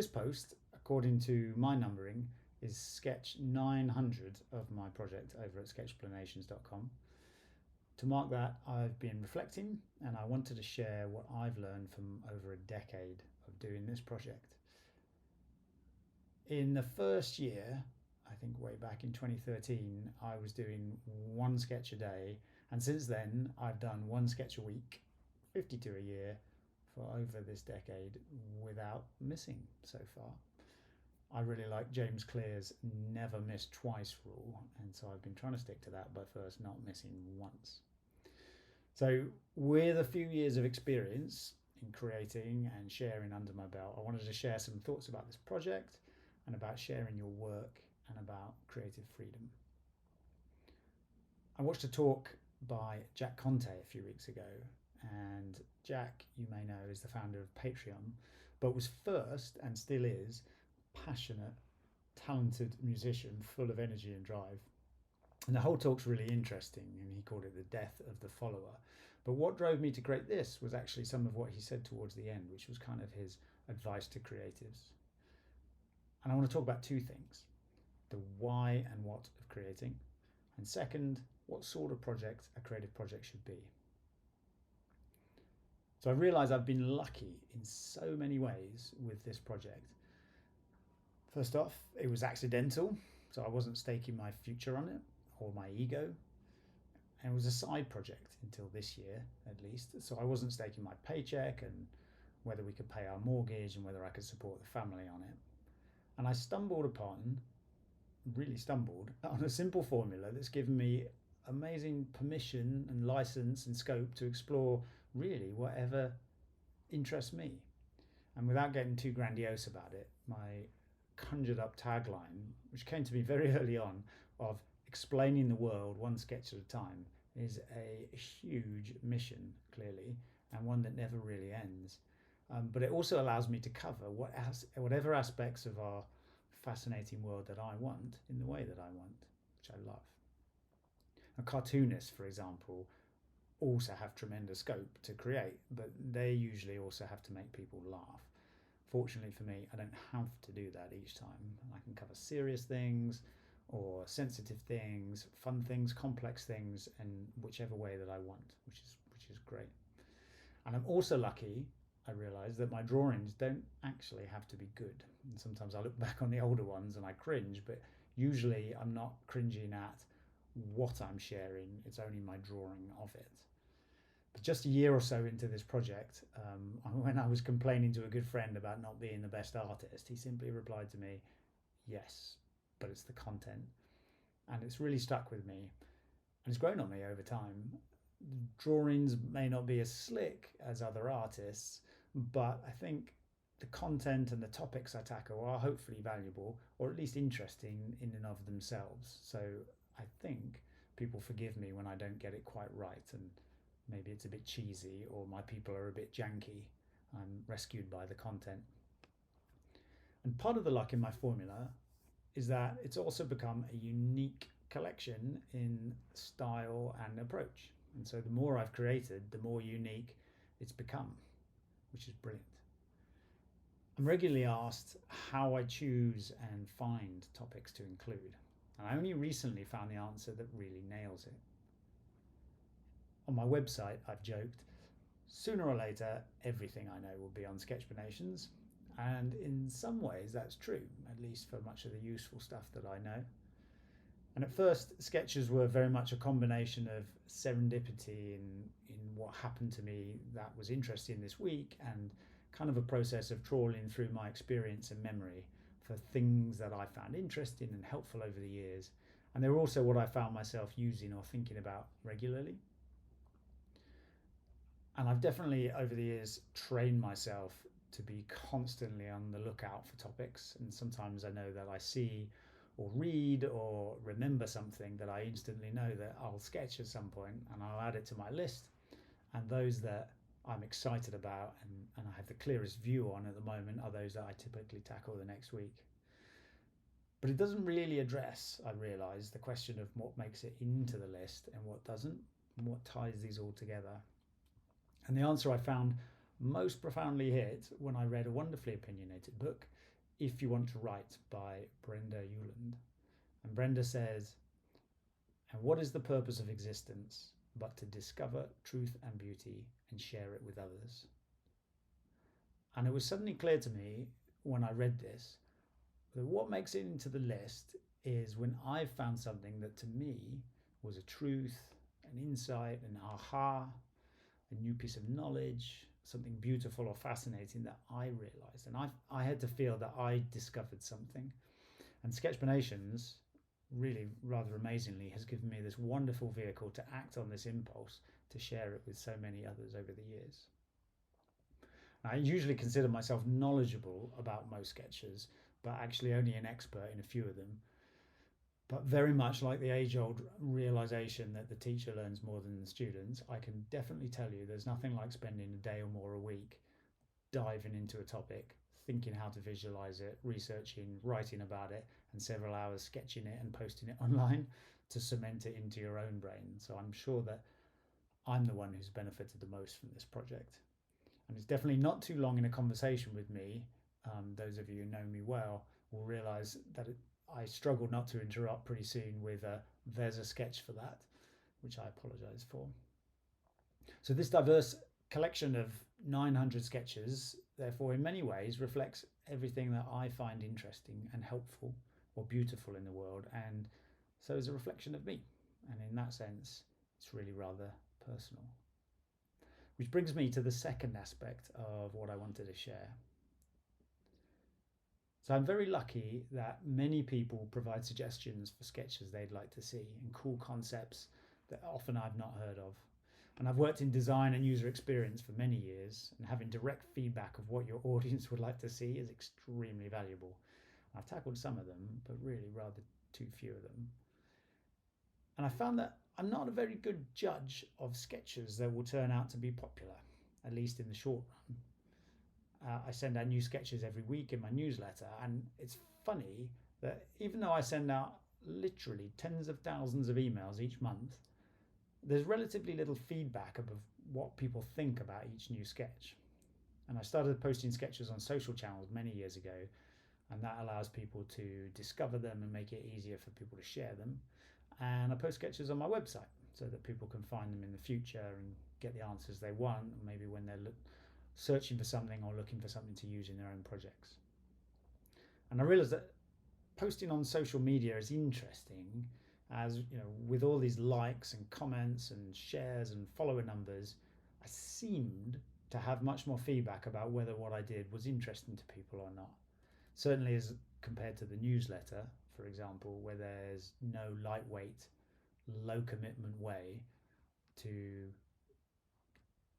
This post, according to my numbering, is sketch 900 of my project over at sketchplanations.com. To mark that, I've been reflecting and I wanted to share what I've learned from over a decade of doing this project. In the first year, I think way back in 2013, I was doing one sketch a day, and since then I've done one sketch a week, 52 a year, for over this decade without missing so far. I really like James Clear's never miss twice rule, and so I've been trying to stick to that by first not missing once. So with a few years of experience in creating and sharing under my belt, I wanted to share some thoughts about this project and about sharing your work and about creative freedom. I watched a talk by Jack Conte a few weeks ago, and Jack, you may know, is the founder of Patreon, but was first and still is passionate, talented musician full of energy and drive. And the whole talk's really interesting, and he called it the death of the follower. But what drove me to create this was actually some of what he said towards the end, which was kind of his advice to creatives. And I want to talk about two things: the why and what of creating, and second, what sort of project a creative project should be. So I realised I've been lucky in so many ways with this project. First off, it was accidental, so I wasn't staking my future on it or my ego. And it was a side project until this year, at least. So I wasn't staking my paycheck and whether we could pay our mortgage and whether I could support the family on it. And I really stumbled on a simple formula that's given me amazing permission and license and scope to explore really whatever interests me. And without getting too grandiose about it, my conjured up tagline, which came to me very early on, of explaining the world one sketch at a time, is a huge mission, clearly, and one that never really ends. But it also allows me to cover whatever aspects of our fascinating world that I want in the way that I want, which I love. Now, cartoonists, for example, also have tremendous scope to create, but they usually also have to make people laugh. Fortunately for me, I don't have to do that each time. I can cover serious things or sensitive things, fun things, complex things, and whichever way that I want, which is great. And I'm also lucky, I realise, that my drawings don't actually have to be good. And sometimes I look back on the older ones and I cringe, but usually I'm not cringing at what I'm sharing, it's only my drawing of it. But just a year or so into this project, when I was complaining to a good friend about not being the best artist, he simply replied to me, yes, but it's the content. And it's really stuck with me. And it's grown on me over time. Drawings may not be as slick as other artists, but I think the content and the topics I tackle are hopefully valuable, or at least interesting in and of themselves. So I think people forgive me when I don't get it quite right, and maybe it's a bit cheesy or my people are a bit janky. I'm rescued by the content. And part of the luck in my formula is that it's also become a unique collection in style and approach. And so the more I've created, the more unique it's become, which is brilliant. I'm regularly asked how I choose and find topics to include. And I only recently found the answer that really nails it. On my website, I've joked, sooner or later, everything I know will be on Sketchplanations. And in some ways, that's true, at least for much of the useful stuff that I know. And at first, sketches were very much a combination of serendipity in what happened to me that was interesting this week, and kind of a process of trawling through my experience and memory for things that I found interesting and helpful over the years. And they were also what I found myself using or thinking about regularly. And I've definitely, over the years, trained myself to be constantly on the lookout for topics. And sometimes I know that I see or read or remember something that I instantly know that I'll sketch at some point, and I'll add it to my list. And those that I'm excited about and I have the clearest view on at the moment are those that I typically tackle the next week. But it doesn't really address, I realise, the question of what makes it into the list and what doesn't, and what ties these all together. And the answer I found most profoundly hit when I read a wonderfully opinionated book, If You Want to Write by Brenda Ueland. And Brenda says, "And what is the purpose of existence but to discover truth and beauty and share it with others?" And it was suddenly clear to me when I read this that what makes it into the list is when I found something that to me was a truth, an insight, an aha, a new piece of knowledge, something beautiful or fascinating that I realized. And I had to feel that I discovered something. And Sketchbonations, really rather amazingly, has given me this wonderful vehicle to act on this impulse to share it with so many others over the years. I usually consider myself knowledgeable about most sketches, but actually only an expert in a few of them. But very much like the age-old realization that the teacher learns more than the student, I can definitely tell you there's nothing like spending a day or more a week diving into a topic, thinking how to visualize it, researching, writing about it, and several hours sketching it and posting it online to cement it into your own brain. So I'm sure that I'm the one who's benefited the most from this project. And it's definitely not too long in a conversation with me. Those of you who know me well will realize that I struggle not to interrupt pretty soon with "there's a sketch for that," which I apologize for. So this diverse collection of 900 sketches, therefore, in many ways reflects everything that I find interesting and helpful or beautiful in the world, and so is a reflection of me. And in that sense, it's really rather personal. Which brings me to the second aspect of what I wanted to share. So I'm very lucky that many people provide suggestions for sketches they'd like to see and cool concepts that often I've not heard of. And I've worked in design and user experience for many years, and having direct feedback of what your audience would like to see is extremely valuable. I've tackled some of them, but really rather too few of them. And I found that I'm not a very good judge of sketches that will turn out to be popular, at least in the short run. I send out new sketches every week in my newsletter, and it's funny that even though I send out literally tens of thousands of emails each month, there's relatively little feedback of what people think about each new sketch. And I started posting sketches on social channels many years ago, and that allows people to discover them and make it easier for people to share them. And I post sketches on my website so that people can find them in the future and get the answers they want, maybe when they're searching for something or looking for something to use in their own projects. And I realized that posting on social media is interesting, as you know, with all these likes and comments and shares and follower numbers, I seemed to have much more feedback about whether what I did was interesting to people or not. Certainly as compared to the newsletter, for example, where there's no lightweight, low commitment way to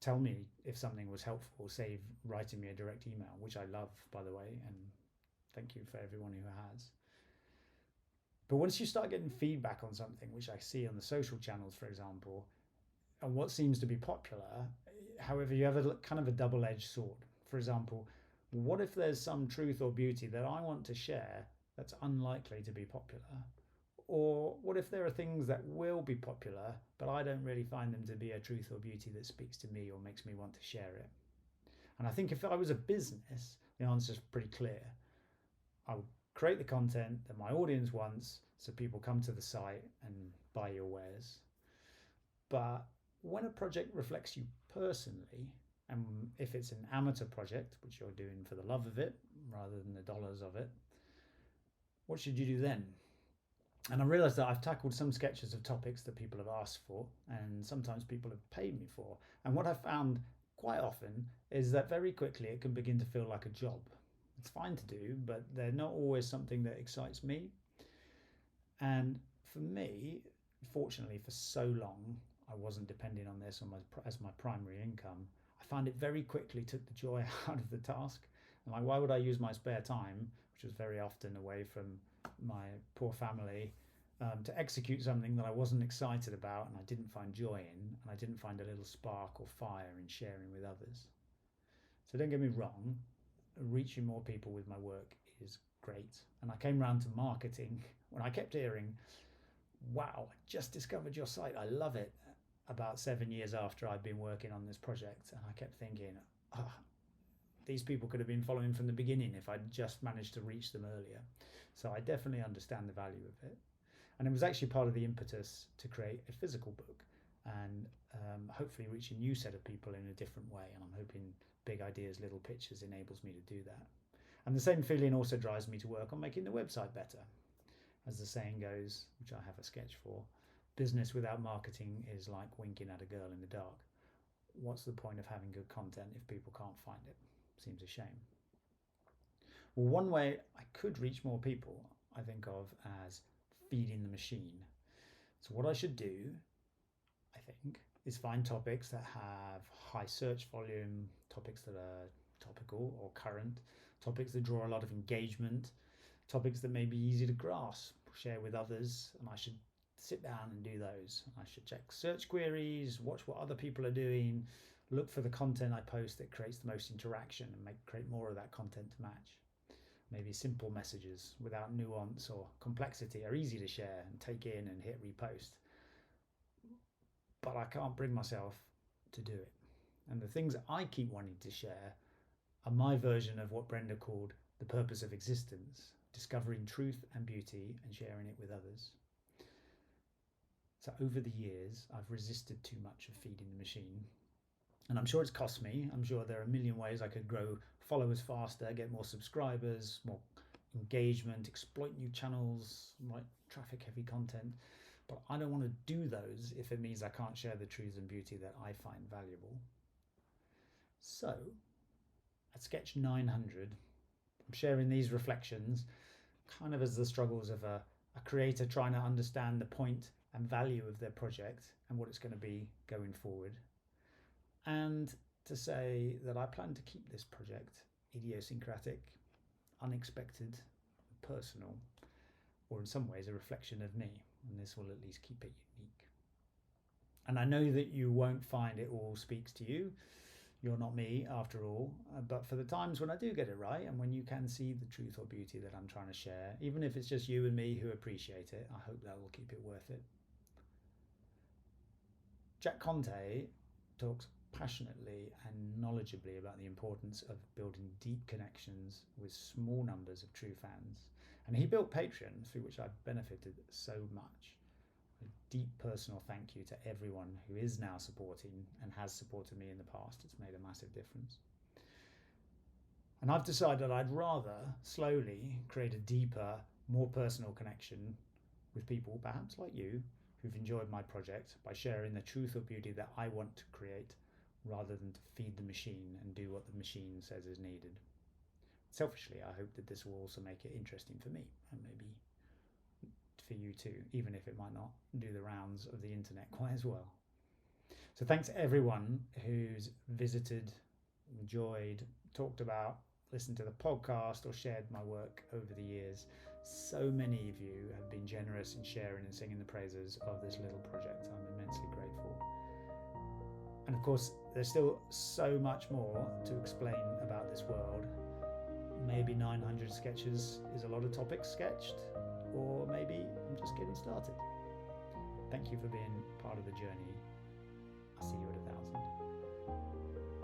tell me if something was helpful, save writing me a direct email, which I love, by the way, and thank you for everyone who has. But once you start getting feedback on something, which I see on the social channels, for example, and what seems to be popular, however, you have a kind of a double-edged sword. For example, what if there's some truth or beauty that I want to share that's unlikely to be popular? Or what if there are things that will be popular, but I don't really find them to be a truth or beauty that speaks to me or makes me want to share it? And I think if I was a business, the answer is pretty clear. I would create the content that my audience wants so people come to the site and buy your wares. But when a project reflects you personally, and if it's an amateur project, which you're doing for the love of it rather than the dollars of it, what should you do then? And I realized that I've tackled some sketches of topics that people have asked for, and sometimes people have paid me for. And what I've found quite often is that very quickly it can begin to feel like a job. It's fine to do, but they're not always something that excites me. And for me, fortunately, for so long, I wasn't depending on this as my primary income. I found it very quickly took the joy out of the task. And like, why would I use my spare time, which was very often away from my poor family, to execute something that I wasn't excited about and I didn't find joy in, and I didn't find a little spark or fire in sharing with others. So don't get me wrong, reaching more people with my work is great. And I came around to marketing when I kept hearing, "Wow, I just discovered your site, I love it," about 7 years after I'd been working on this project. And I kept thinking, these people could have been following from the beginning if I'd just managed to reach them earlier. So I definitely understand the value of it. And it was actually part of the impetus to create a physical book and hopefully reach a new set of people in a different way. And I'm hoping Big Ideas, Little Pictures enables me to do that. And the same feeling also drives me to work on making the website better. As the saying goes, which I have a sketch for, business without marketing is like winking at a girl in the dark. What's the point of having good content if people can't find it? Seems a shame. Well, one way I could reach more people, I think of as feeding the machine. So what I should do, I think, is find topics that have high search volume, topics that are topical or current, topics that draw a lot of engagement, topics that may be easy to grasp, share with others, and I should sit down and do those. I should check search queries, watch what other people are doing, look for the content I post that creates the most interaction and create more of that content to match. Maybe simple messages without nuance or complexity are easy to share and take in and hit repost. But I can't bring myself to do it. And the things I keep wanting to share are my version of what Brenda called the purpose of existence, discovering truth and beauty and sharing it with others. So over the years, I've resisted too much of feeding the machine. And I'm sure it's cost me. I'm sure there are a million ways I could grow followers faster, get more subscribers, more engagement, exploit new channels, write traffic-heavy content. But I don't want to do those if it means I can't share the truth and beauty that I find valuable. So, at sketch 900, I'm sharing these reflections kind of as the struggles of a creator trying to understand the point and value of their project and what it's going to be going forward. And to say that I plan to keep this project idiosyncratic, unexpected, personal, or in some ways a reflection of me, and this will at least keep it unique. And I know that you won't find it all speaks to you. You're not me after all, but for the times when I do get it right and when you can see the truth or beauty that I'm trying to share, even if it's just you and me who appreciate it, I hope that will keep it worth it. Jack Conte talks passionately and knowledgeably about the importance of building deep connections with small numbers of true fans. And he built Patreon, through which I've benefited so much. A deep personal thank you to everyone who is now supporting and has supported me in the past. It's made a massive difference. And I've decided I'd rather slowly create a deeper, more personal connection with people, perhaps like you, who've enjoyed my project by sharing the truth or beauty that I want to create, rather than to feed the machine and do what the machine says is needed. Selfishly, I hope that this will also make it interesting for me and maybe for you too, even if it might not do the rounds of the internet quite as well. So thanks everyone who's visited, enjoyed, talked about, listened to the podcast or shared my work over the years. So many of you have been generous in sharing and singing the praises of this little project. I'm immensely grateful. And of course, there's still so much more to explain about this world. Maybe 900 sketches is a lot of topics sketched, or maybe I'm just getting started. Thank you for being part of the journey. I'll see you at 1,000.